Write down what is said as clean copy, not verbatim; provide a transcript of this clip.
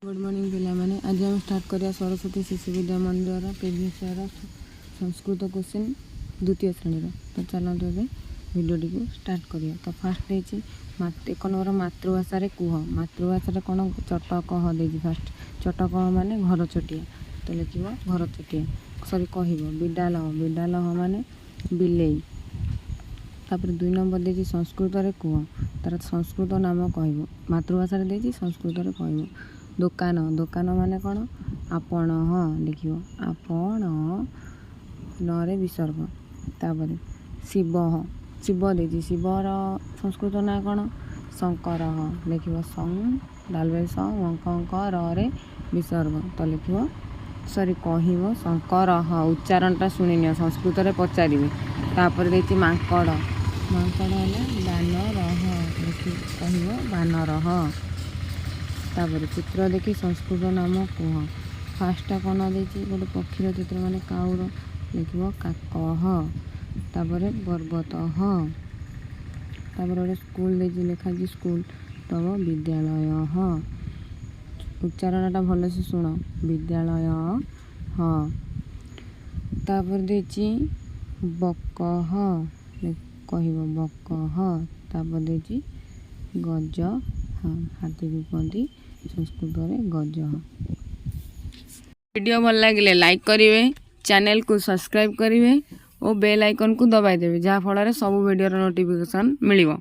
Good morning पिलामाने आज हम start करिया सरस्वती शिशु विद्या मंदिर प्रीवियस ईयर संस्कृत क्वेश्चन द्वितीय श्रेणी तो चलते ए भिडियोटी को स्टार्ट करिया। तो फास्ट देछि एक नंबर मातृभाषा रे कुह मातृभाषा कौन चटक दे फास्ट चटक माने घर चटिया तो लिखिब घर चटिया सॉरी कह विडाल विडाल माने बिलेई। तापर 2 नंबर देछि संस्कृत रे कुह तार संस्कृत नाम कह मातृभाषा रे देछि संस्कृत रे कह दुकान दुकान माने कौन आपण लिखियो आपण न विसर्ग। तापर शिव शिव देछि शिवर संस्कृत ना कौन शंकर लिखियो सं डालबे शंकर रे विसर्ग तो लिखियो सॉरी कह शंकर उच्चारणटा शुणी संस्कृत रे पचारे। तापर देछि मांकड़ मांकड़ बानर कह बानर। तापर चित्र देखी संस्कृत नाम कह फास्टा कौन देछि गोटे पक्षीर चित्र माने काउर लिखिब काक। तापर पर्वत तापर गोटे स्कूल देछि लिखा स्कूल तब विद्यालय उच्चारणटा भल से शुण विद्यालय तापर देछि बक कह बक। तापर देछि गज हाथी को कहती संस्कृत में गज। वीडियो भल लगे लाइक करेंगे चैनल को सब्सक्राइब करेंगे और बेल आइकन को दबाई देवे जहाँ फल सब वीडियो नोटिफिकेशन मिलिबो।